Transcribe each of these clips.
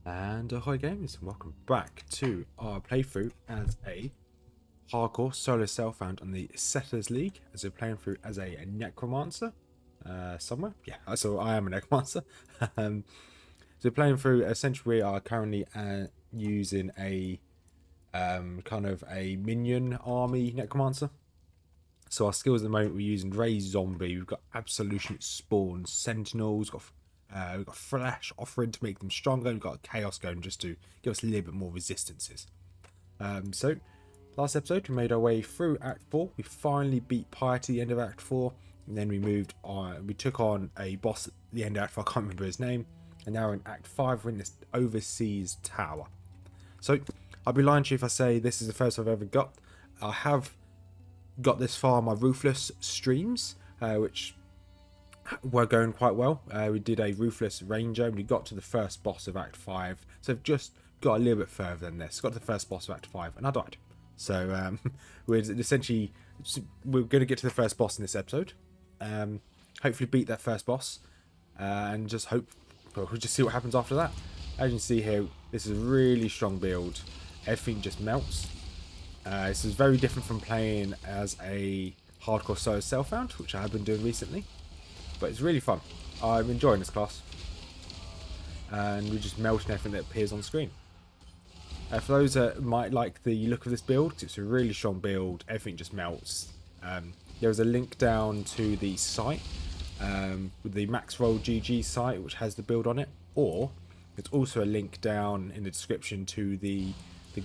And hi gamers, and welcome back to our playthrough as a hardcore solo self-found on the Settlers League, as we're playing through as a necromancer somewhere. Yeah, so I am a necromancer. um, so we're playing through, essentially we are currently using a kind of a minion army necromancer. So our skills at the moment, we're using Raised Zombie, we've got Absolution Spawn, Sentinels, we've got Flash offering to make them stronger, we've got Chaos going just to give us a little bit more resistances. So, last episode we made our way through Act 4, we finally beat Piety at the end of Act 4, and then we moved on, we took on a boss at the end of Act 4, I can't remember his name, and now we're in Act 5, we're in this overseas tower. So, I'll be lying to you if I say this is the first I've ever got. I have got this far on my Ruthless streams, which were going quite well. We did a Ruthless Ranger and we got to the first boss of Act 5, so I've just got a little bit further than this. Got to the first boss of Act 5 and I died. So we're going to get to the first boss in this episode, hopefully beat that first boss, and just hope we'll just see what happens after that. As you can see here, this is a really strong build. Everything just melts. This is very different from playing as a hardcore solo self-found, which I have been doing recently, but it's really fun. I'm enjoying this class, and we're just melting everything that appears on screen. For those that might like the look of this build, because it's a really strong build, everything just melts. There's a link down to the site, with the Max Roll GG site, which has the build on it, or there's also a link down in the description to the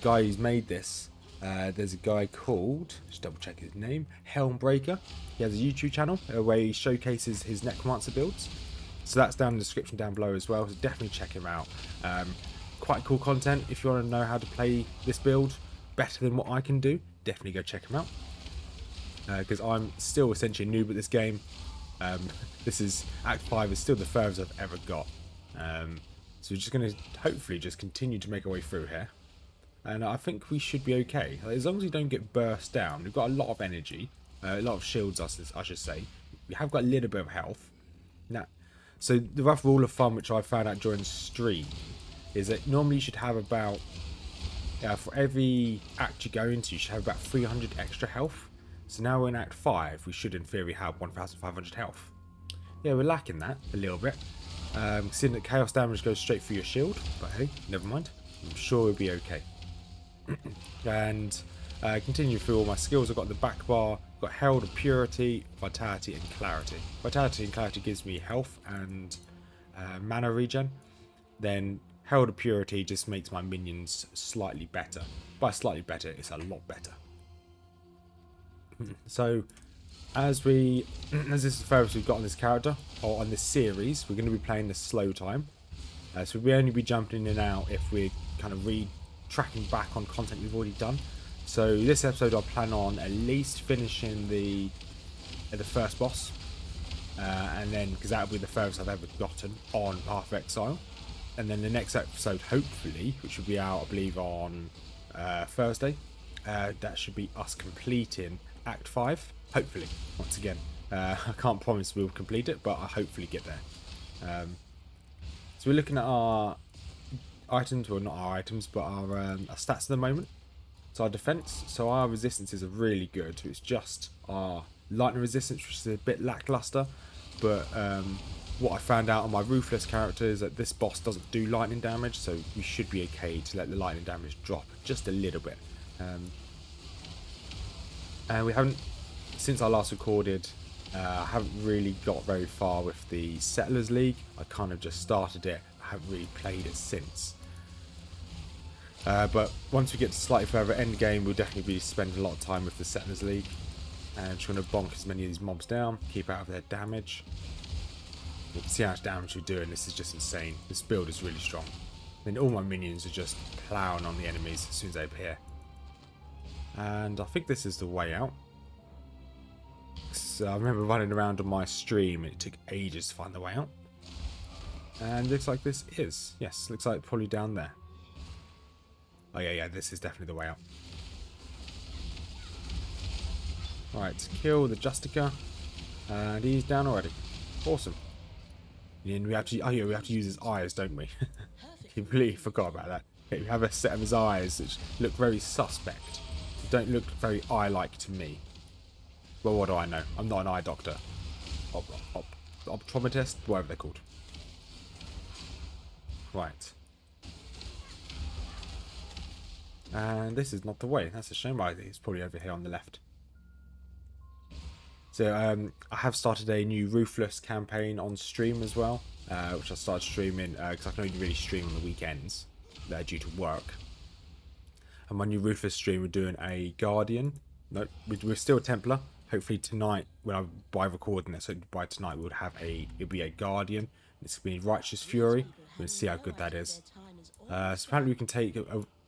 guy who's made this. There's a guy called, just double check his name, Helmbreaker. He has a YouTube channel where he showcases his necromancer builds, so that's down in the description down below as well, so definitely check him out. Quite cool content. If you want to know how to play this build better than what I can do, definitely go check him out, because I'm still essentially a noob at this game. This is Act 5 is still the furthest I've ever got, so we're just going to hopefully just continue to make our way through here. And I think we should be okay. As long as we don't get burst down. We've got a lot of energy. A lot of shields, I should say. We have got a little bit of health. Now, so the rough rule of thumb, which I found out during stream, is that normally you should have about, for every act you go into, you should have about 300 extra health. So now we're in Act 5, we should in theory have 1,500 health. Yeah, we're lacking that a little bit. Seeing that chaos damage goes straight through your shield, but hey, never mind. I'm sure we'll be okay. And continue through all my skills. I've got the back bar, got Herald of Purity, Vitality and Clarity. Vitality and Clarity gives me health and mana regen. Then Herald of Purity just makes my minions slightly better. By slightly better, it's a lot better. So as this is the furthest we've got on this character, or on this series, we're going to be playing the slow time. So we'll only be jumping in and out if we're kind of tracking back on content we've already done. So this episode I plan on at least finishing the first boss, and then because that'll be the furthest I've ever gotten on Path of Exile, and then the next episode hopefully, which will be out I believe on Thursday, that should be us completing Act 5 hopefully. Once again, I can't promise we'll complete it, but I hopefully get there. So we're looking at our items, well not our items, but our stats at the moment. So our defense, so our resistances are really good. It's just our lightning resistance, which is a bit lackluster, but what I found out on my Ruthless character is that this boss doesn't do lightning damage, so we should be okay to let the lightning damage drop just a little bit. And we haven't, since I last recorded, I haven't really got very far with the Settlers League. I kind of just started it, I haven't really played it since. But once we get to slightly further end game, we'll definitely be spending a lot of time with the Settlers League and trying to bonk as many of these mobs down, keep out of their damage. You can see how much damage we're doing. This is just insane. This build is really strong. And all my minions are just ploughing on the enemies as soon as they appear. And I think this is the way out. So I remember running around on my stream and it took ages to find the way out. And it looks like this is. Yes, looks like probably down there. Oh yeah, this is definitely the way out. Alright, kill the Justica. And he's down already. Awesome. And we have to, we have to use his eyes, don't we? completely forgot about that. Okay, we have a set of his eyes which look very suspect. Don't look very eye-like to me. Well, what do I know? I'm not an eye doctor. Optometrist, whatever they're called. Right. And this is not the way. That's a shame. I think it's probably over here on the left. So I have started a new Ruthless campaign on stream as well, which I started streaming because I can only really stream on the weekends due to work. And my new Ruthless stream, we're doing a Guardian. No, we're still a Templar. Hopefully tonight, by recording this, by tonight we would have it'll be a Guardian. It's going to be Righteous Fury. We'll see how good that is. So apparently we can take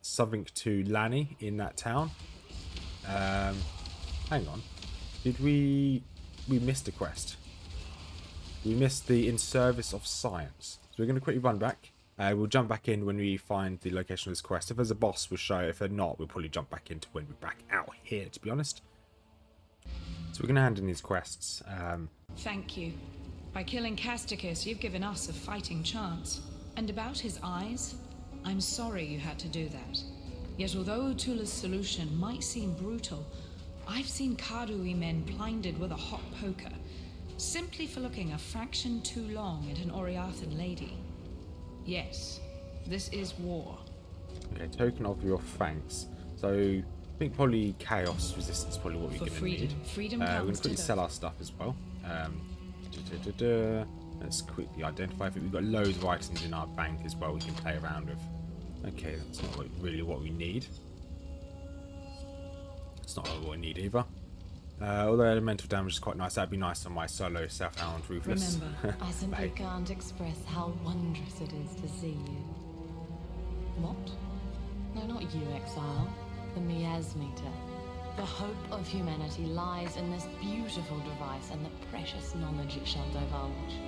something to Lanny in that town. Hang on. Did we missed a quest? We missed the In Service of Science. So we're going to quickly run back. We'll jump back in when we find the location of this quest. If there's a boss, we'll show it. If they're not, we'll probably jump back into when we're back out here, to be honest. So we're going to hand in these quests. Thank you. By killing Casticus, you've given us a fighting chance. And about his eyes, I'm sorry you had to do that. Yet although Tula's solution might seem brutal, I've seen Kadui men blinded with a hot poker, simply for looking a fraction too long at an Oriathan lady. Yes, this is war. Okay, token of your thanks. So I think probably chaos resistance is probably what we're going to need. Freedom we're going comes to quickly to sell our stuff as well. Let's quickly identify. I think we've got loads of items in our bank as well we can play around with. Okay, that's not really what we need. It's not what we need either. Although elemental damage is quite nice. That'd be nice on my solo self-hound Ruthless. Remember, I simply can't express how wondrous it is to see you. What? No, not you, Exile. The Miasmeter. The hope of humanity lies in this beautiful device and the precious knowledge it shall divulge.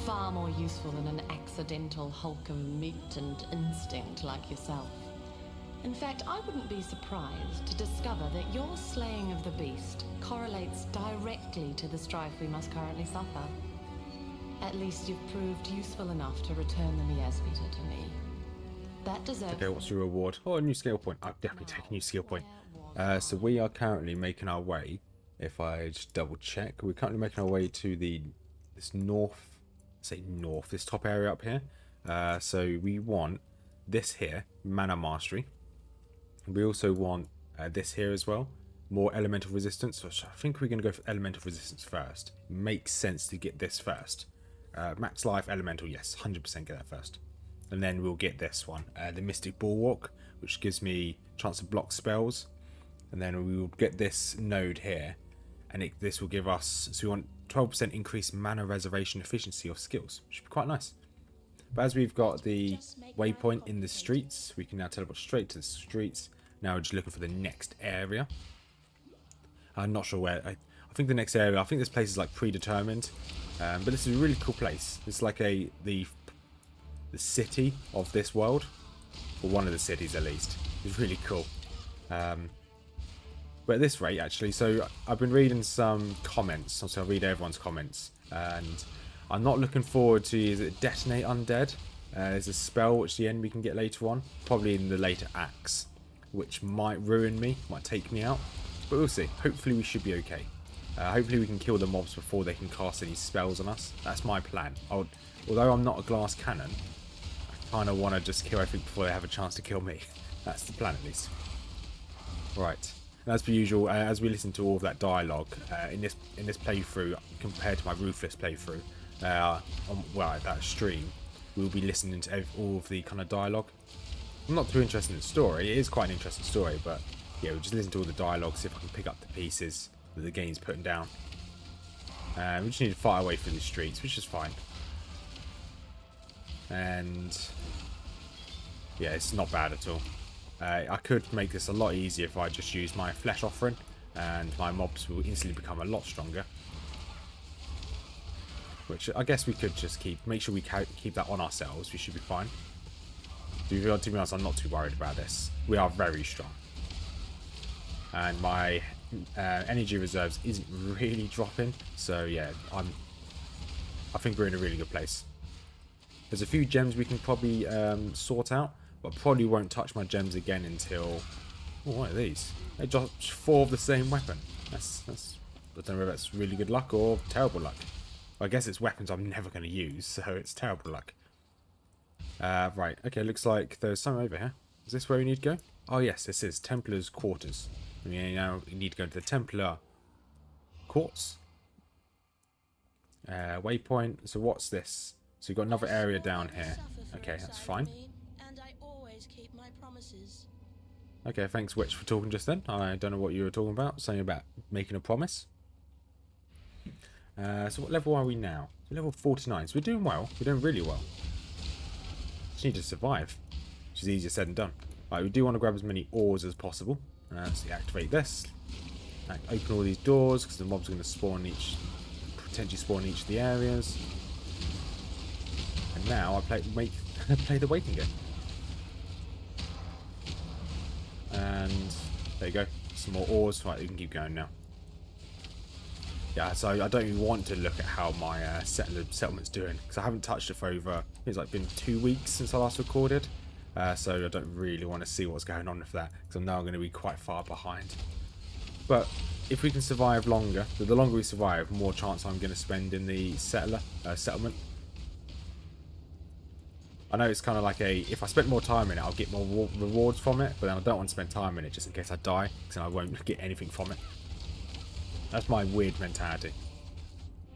Far more useful than an accidental hulk of meat and instinct like yourself. In fact, I wouldn't be surprised to discover that your slaying of the beast correlates directly to the strife we must currently suffer. At least you've proved useful enough to return the Miasmeter to me. That deserves... Okay, what's your reward? Oh, a new skill point. I'll definitely take a new skill point. So we are currently making our way, if I just double check, we're currently making our way to this this top area up here. So we want this here, Mana Mastery. We also want this here as well, more elemental resistance. So I think we're going to go for elemental resistance first. Makes sense to get this first. Max life elemental, yes, 100% get that first. And then we'll get this one, the Mystic Bulwark, which gives me chance to block spells. And then we will get this node here, and this will give us, so we want 12% increased mana reservation efficiency of skills, which should be quite nice. But as we've got the waypoint in the streets, we can now teleport straight to the streets. Now we're just looking for the next area. I'm not sure where. I think the next area, I think this place is like predetermined. But this is a really cool place. It's like the city of this world, or one of the cities at least. It's really cool. But at this rate, actually, so I've been reading some comments. Also, I'll read everyone's comments. And I'm not looking forward to, is it Detonate Undead? There's a spell which the enemy can get later on. Probably in the later acts. Which might ruin me, might take me out. But we'll see. Hopefully we should be okay. Hopefully we can kill the mobs before they can cast any spells on us. That's my plan. Although I'm not a glass cannon, I kind of want to just kill everything before they have a chance to kill me. That's the plan at least. Right. As per usual, as we listen to all of that dialogue in this playthrough compared to my Ruthless playthrough, at that stream, we'll be listening to all of the kind of dialogue. I'm not too interested in the story. It is quite an interesting story, but yeah, we'll just listen to all the dialogue, see if I can pick up the pieces that the game's putting down. We just need to fight our way through the streets, which is fine. And yeah, it's not bad at all. I could make this a lot easier if I just use my flesh offering, and my mobs will instantly become a lot stronger. Which I guess we could just make sure we keep that on ourselves. We should be fine. To be honest, I'm not too worried about this. We are very strong. And my energy reserves isn't really dropping. So yeah, I think we're in a really good place. There's a few gems we can probably sort out, but probably won't touch my gems again until... Oh, what are these? They dropped 4 of the same weapon. That's I don't know if that's really good luck or terrible luck. I guess it's weapons I'm never going to use, so it's terrible luck. Right, okay, looks like there's something over here. Is this where we need to go? Oh yes, this is Templar's quarters. I mean, now we need to go to the Templar courts. Waypoint. So what's this? So you've got another area down here. Okay, that's fine. Okay, thanks Witch for talking just then. I don't know what you were talking about. Something about making a promise. So what level are we now? So level 49. So we're doing well. We're doing really well. Just need to survive, which is easier said than done. Right, we do want to grab as many ores as possible. So activate this. Open all these doors because the mobs are going to spawn potentially spawn each of the areas. And now I play the waiting game. And there you go. Some more ores. Right, you can keep going now. Yeah, so I don't even want to look at how my settlement's doing because I haven't touched it for over, it's like been 2 weeks since I last recorded. So I don't really want to see what's going on with that because I know I'm going to be quite far behind. But if we can survive longer, the longer we survive, more chance I'm going to spend in the settlement. I know it's kind of like if I spend more time in it, I'll get more rewards from it, but then I don't want to spend time in it just in case I die because then I won't get anything from it. That's my weird mentality.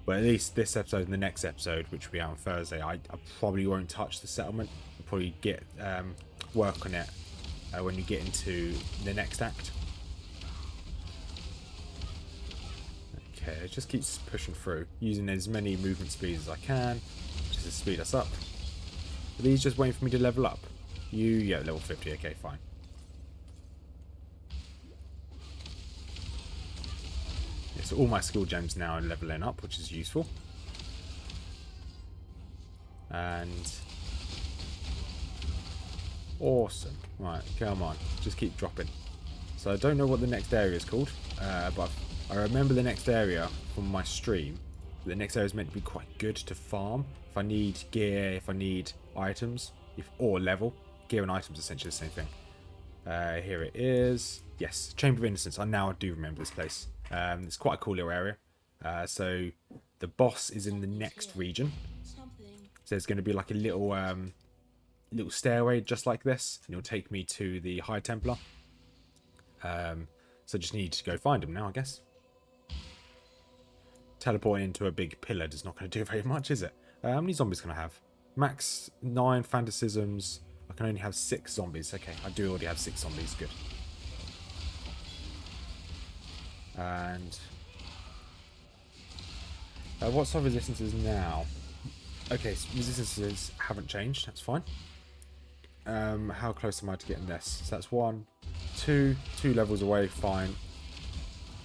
But at least this episode and the next episode, which will be out on Thursday, I probably won't touch the settlement. I'll probably get work on it when you get into the next act. Okay, it just keeps pushing through, using as many movement speeds as I can, just to speed us up. Are these just waiting for me to level up? Yeah, level 50, okay, fine. Yeah, so all my skill gems now are leveling up, which is useful. And... awesome. Right, come on. Just keep dropping. So I don't know what the next area is called, but I remember the next area from my stream. The next area is meant to be quite good to farm. If I need gear, if I need items, or level. Gear and items are essentially the same thing. Here it is. Yes, Chamber of Innocence. I do remember this place. It's quite a cool little area. So the boss is in the next region. So there's going to be like a little stairway just like this, and it'll take me to the High Templar. So just need to go find him now, I guess. Teleporting into a big pillar is not going to do very much, is it? How many zombies can I have? Max 9 phantasms. I can only have 6 zombies. Okay, I do already have 6 zombies. Good. And what's our resistances now? Okay, so resistances haven't changed. That's fine. How close am I to getting this? So that's 1, 2 levels away. Fine.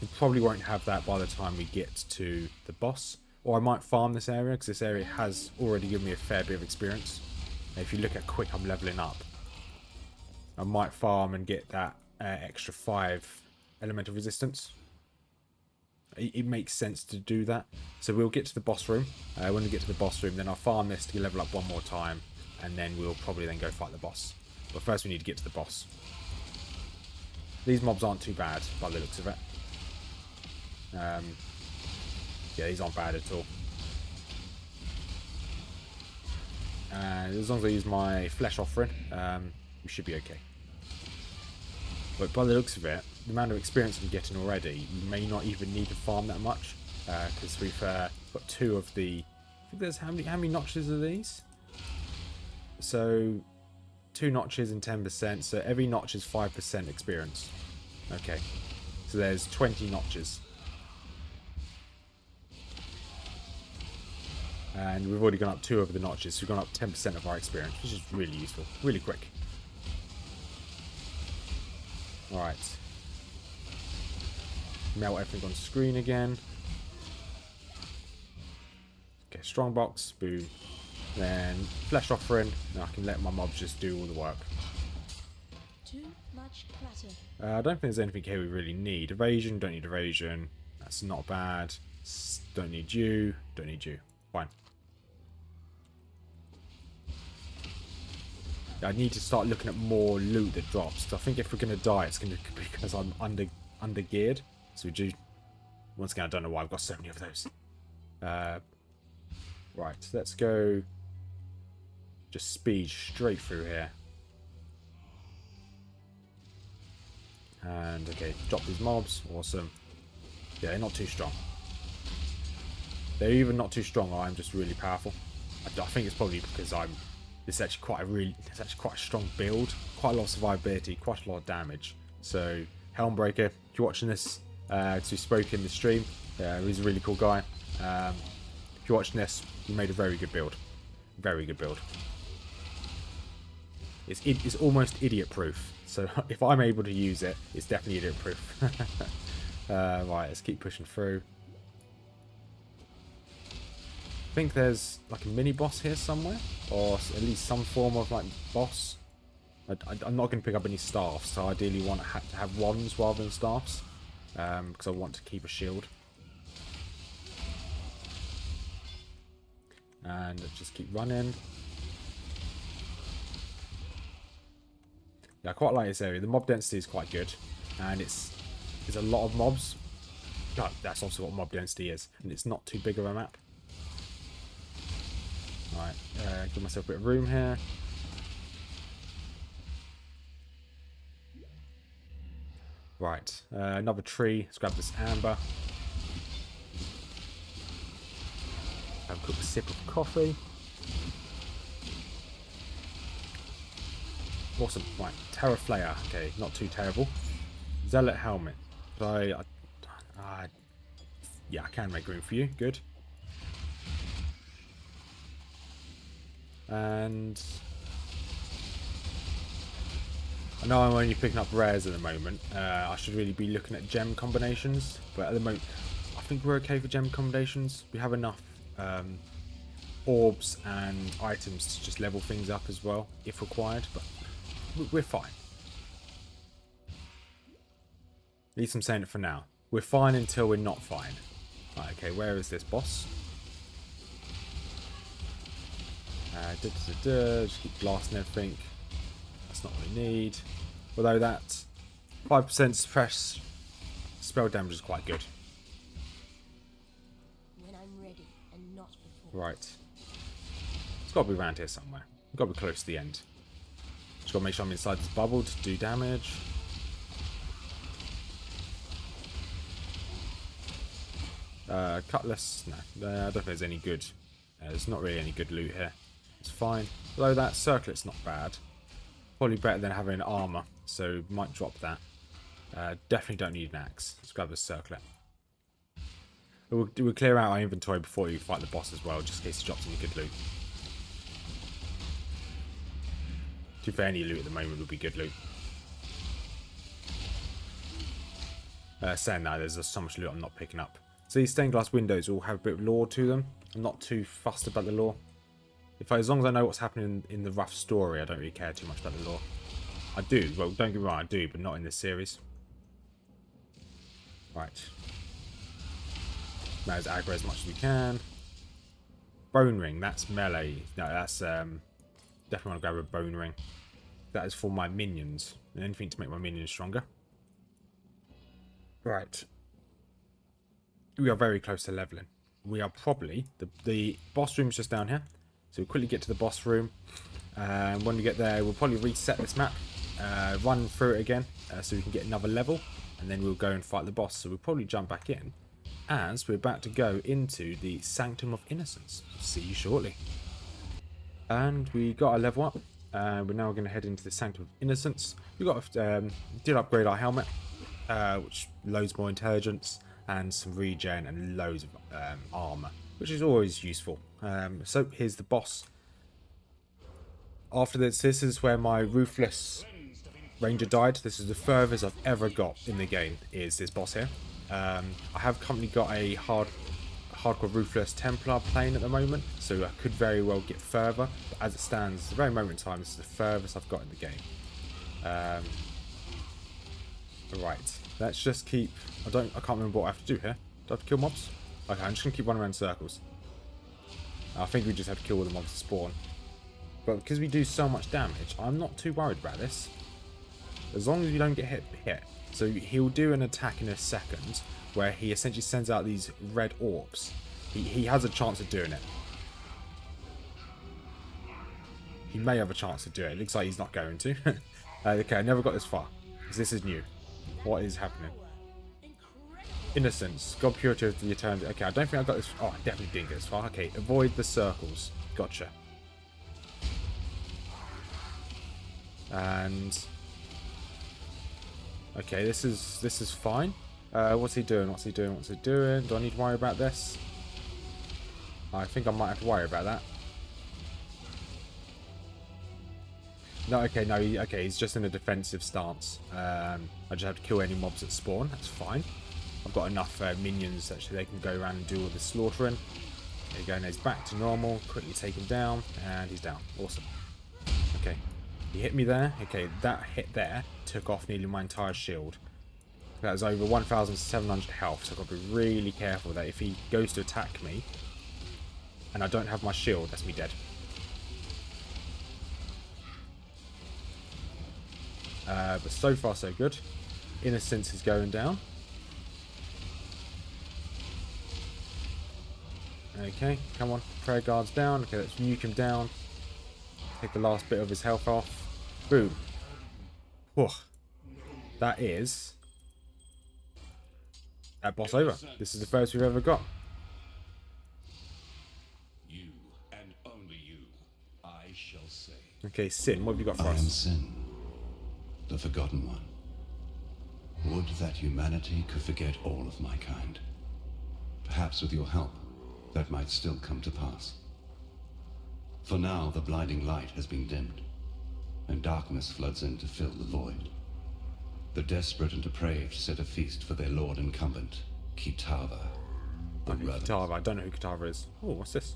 We probably won't have that by the time we get to the boss. Or I might farm this area, because this area has already given me a fair bit of experience. Now, if you look at quick, I'm leveling up. I might farm and get that extra 5 elemental resistance. It makes sense to do that. So we'll get to the boss room. When we get to the boss room, then I'll farm this to level up one more time. And then we'll probably then go fight the boss. But first we need to get to the boss. These mobs aren't too bad by the looks of it. Yeah, these aren't bad at all. And as long as I use my flesh offering, we should be okay. But by the looks of it, the amount of experience I'm getting already, you may not even need to farm that much. Because we've got 2 of the... I think there's how many notches are these? So 2 notches and 10%. So every notch is 5% experience. Okay. So there's 20 notches. And we've already gone up 2 of the notches, so we've gone up 10% of our experience, which is really useful, really quick. Alright. Melt everything on screen again. Okay, strongbox, boom. Then flesh offering, and I can let my mobs just do all the work. Too much clutter. I don't think there's anything here we really need. Evasion, don't need evasion. That's not bad. Don't need you, don't need you. Fine. I need to start looking at more loot that drops. So I think if we're going to die, it's going to be because I'm under geared. So we do. Once again, I don't know why I've got so many of those. Right, let's go. Just speed straight through here. And okay, drop these mobs. Awesome. Yeah, they're not too strong. They're even not too strong, or I'm just really powerful. I think it's probably because it's actually quite a strong build, quite a lot of survivability, quite a lot of damage. So Helmbreaker, if you're watching this, because we spoke in the stream, he's a really cool guy. If you're watching this, you made a very good build. Very good build. It's almost idiot proof. So if I'm able to use it, it's definitely idiot proof. Right, let's keep pushing through. I think there's like a mini boss here somewhere, or at least some form of like boss. I'm not going to pick up any staffs, so I ideally want to have wands rather than staffs, because I want to keep a shield. And let's just keep running. Yeah, I quite like this area. The mob density is quite good, and it's a lot of mobs. God, that's also what mob density is, and it's not too big of a map. Right, give myself a bit of room here. Right, another tree. Let's grab this amber. Have a quick sip of coffee. Awesome. Right, Terra Flare. Okay, not too terrible. Zealot helmet. But yeah, I can make room for you. Good. And I know I'm only picking up rares at the moment. I should really be looking at gem combinations, but at the moment I think we're okay for gem combinations. We have enough orbs and items to just level things up as well if required, but we're fine. At least I'm saying it for now. We're fine until we're not fine. Right, okay, where is this boss? Just keep blasting everything. That's not what we need. Although that 5% suppress spell damage is quite good. When I'm ready and not before. Right. It's got to be around here somewhere. We've got to be close to the end. Just got to make sure I'm inside this bubble to do damage. Cutlass. No, I don't think there's any good. There's not really any good loot here. It's fine. Although that circlet's not bad. Probably better than having armor, so might drop that. Definitely don't need an axe. Let's grab the circlet. We'll clear out our inventory before you fight the boss as well, just in case he drops any good loot. To be fair, any loot at the moment would be good loot. Saying that, there's just so much loot I'm not picking up. So these stained glass windows all have a bit of lore to them. I'm not too fussed about the lore. As long as I know what's happening in the rough story, I don't really care too much about the lore. I do, well, don't get me wrong, I do, but not in this series. Right. Might as aggro as much as we can. Bone ring, that's melee. No, that's definitely want to grab a bone ring. That is for my minions. Anything to make my minions stronger. Right. We are very close to leveling. We are probably the boss room's just down here. So we'll quickly get to the boss room, and when we get there we'll probably reset this map, run through it again so we can get another level, and then we'll go and fight the boss. So we'll probably jump back in as we're about to go into the Sanctum of Innocence. See you shortly. And we got a level up, we're now going to head into the Sanctum of Innocence. We got did upgrade our helmet, which loads more intelligence and some regen and loads of armor, which is always useful. So here's the boss. After this is where my Ruthless Ranger died. This is the furthest I've ever got in the game, is this boss here. I have currently got a hardcore Ruthless Templar playing at the moment, so I could very well get further, but as it stands, at the very moment in time, this is the furthest I've got in the game. Right, let's just keep... I can't remember what I have to do here. Do I have to kill mobs? Okay, I'm just going to keep running around in circles. I think we just have to kill all the mobs that spawn. But because we do so much damage, I'm not too worried about this. As long as we don't get hit. So he'll do an attack in a second where he essentially sends out these red orbs. He has a chance of doing it. He may have a chance to do it. It looks like he's not going to. Okay, I never got this far. This is new. What is happening? Innocence. God purity of the eternity. Okay, I don't think I got this. Oh, I definitely didn't get this far. Okay, avoid the circles. Gotcha. And okay, this is fine. What's he doing? What's he doing? What's he doing? Do I need to worry about this? I think I might have to worry about that. No, okay, no, okay, he's just in a defensive stance. I just have to kill any mobs that spawn. That's fine. I've got enough minions that they can go around and do all the slaughtering. There you go, and he's back to normal. Quickly take him down, and he's down. Awesome. Okay, he hit me there. Okay, that hit there took off nearly my entire shield. That was over 1,700 health, so I've got to be really careful that if he goes to attack me, and I don't have my shield, that's me dead. But so far so good. Innocence is going down. Okay, come on. Prayer guard's down. Okay, let's nuke him down. Take the last bit of his health off. Boom. Whew. That is that boss over. This is the first we've ever got. You and only you, I shall say. Okay, Sin, what have you got for I am us? Sin, the Forgotten One. Would that humanity could forget all of my kind. Perhaps with your help, that might still come to pass. For now, the blinding light has been dimmed, and darkness floods in to fill the void. The desperate and depraved set a feast for their lord incumbent, Kitava, the rebel. Kitava, I don't know who Kitava is. Oh, what's this?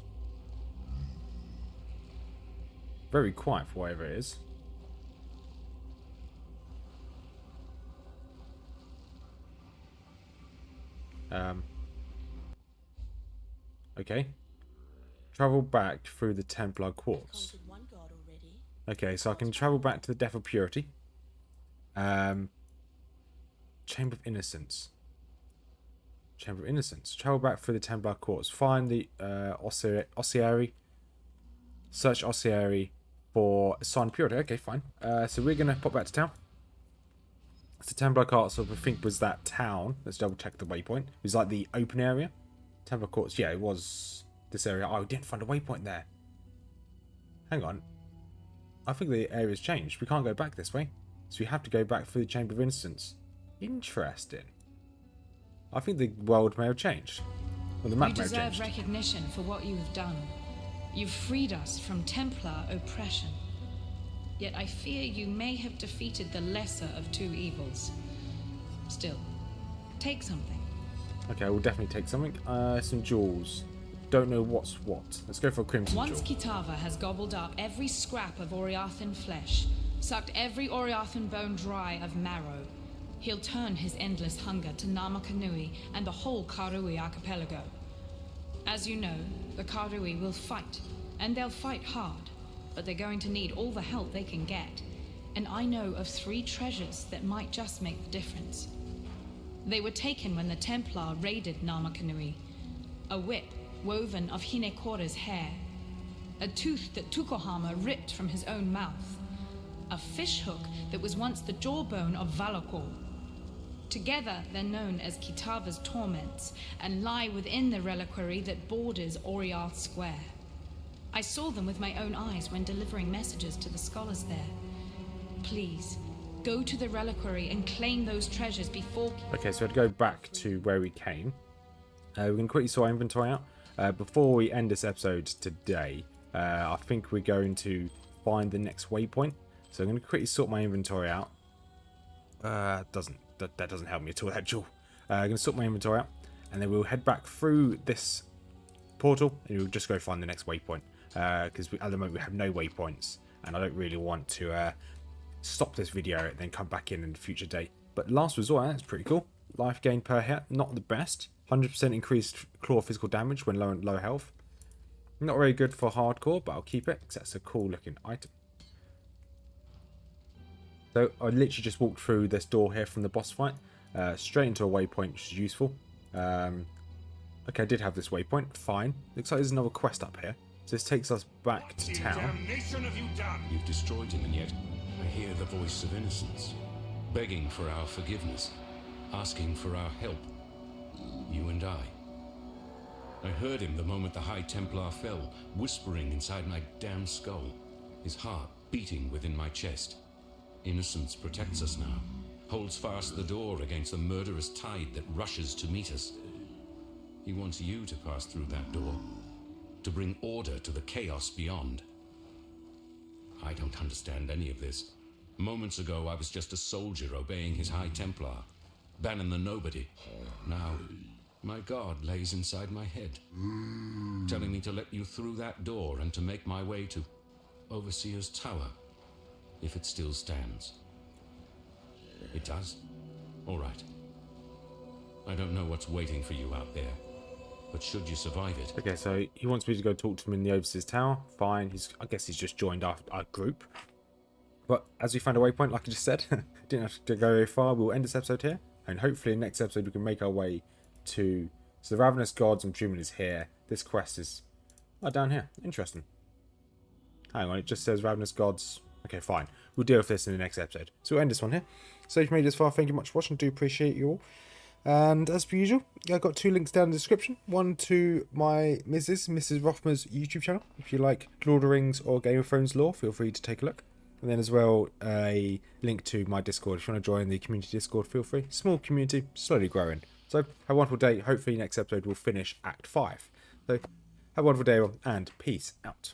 Very quiet for whatever it is. Okay. Travel back through the Templar quartz. Conquered one god already. Okay, so I can travel back to the Death of Purity. Chamber of Innocence. Chamber of Innocence. Travel back through the Templar quartz. Find the ossuary. Search ossuary for Sign of Purity. Okay, fine. So we're going to pop back to town. So Templar Castle, I think, was that town. Let's double check the waypoint. It was like the open area. Templar Courts, yeah, it was this area. Oh, we didn't find a waypoint there. Hang on. I think the area's changed. We can't go back this way. So we have to go back through the Chamber of Innocence. Interesting. I think the world may have changed. Well, the map You may have deserve changed. recognition for what you have done. You've freed us from Templar oppression. Yet I fear you may have defeated the lesser of two evils. Still, take something. Okay, we'll definitely take something. Some jewels. Don't know what's what. Let's go for a crimson Once jewel. Kitava has gobbled up every scrap of Oriathan flesh, sucked every Oriathan bone dry of marrow, he'll turn his endless hunger to Namakanui and the whole Karui archipelago. As you know, the Karui will fight, and they'll fight hard, but they're going to need all the help they can get. And I know of 3 treasures that might just make the difference. They were taken when the Templar raided Namakanui. A whip woven of Hinekora's hair. A tooth that Tukohama ripped from his own mouth. A fishhook that was once the jawbone of Valakor. Together, they're known as Kitava's torments, and lie within the reliquary that borders Oriath Square. I saw them with my own eyes when delivering messages to the scholars there. Please, go to the reliquary and claim those treasures before... Okay, so I'd go back to where we came. We're going to quickly sort our inventory out. Before we end this episode today, I think we're going to find the next waypoint. So I'm going to quickly sort my inventory out. That doesn't help me at all, that jewel. I'm going to sort my inventory out, and then we'll head back through this portal, and we'll just go find the next waypoint. Because at the moment we have no waypoints, and I don't really want to stop this video and then come back in a future day. But last resort, that's pretty cool. Life gain per hit, not the best. 100% increased claw physical damage when low health. Not very good for hardcore, but I'll keep it because that's a cool looking item. So I literally just walked through this door here from the boss fight, straight into a waypoint, which is useful. Okay, I did have this waypoint, fine. Looks like there's another quest up here. So this takes us back to town. Damnation have you done? You've destroyed him, and yet I hear the voice of innocence, begging for our forgiveness, asking for our help. You and I. I heard him the moment the High Templar fell, whispering inside my damn skull, his heart beating within my chest. Innocence protects us now, holds fast the door against the murderous tide that rushes to meet us. He wants you to pass through that door, to bring order to the chaos beyond. I don't understand any of this. Moments ago, I was just a soldier obeying his High Templar, banning the nobody. Now, my God lays inside my head, telling me to let you through that door and to make my way to Overseer's Tower, if it still stands. It does? All right. I don't know what's waiting for you out there, but should you survive it... Okay, so he wants me to go talk to him in the Overseer's Tower. Fine, I guess he's just joined our group. But as we found a waypoint, like I just said, didn't have to go very far. We'll end this episode here, and hopefully in the next episode we can make our way to... So the Ravenous Gods, I'm presuming, is here. This quest is down here. Interesting. Hang on, it just says Ravenous Gods. Okay, fine. We'll deal with this in the next episode. So we'll end this one here. So if you made it this far, thank you much for watching. I do appreciate you all. And as per usual, I've got 2 links down in the description. One to my Mrs Rothmers YouTube channel. If you like Lord of the Rings or Game of Thrones lore, feel free to take a look. And then as well, a link to my Discord. If you want to join the community Discord, feel free. Small community, slowly growing. So have a wonderful day. Hopefully next episode we'll finish Act 5. So have a wonderful day, everyone, and peace out.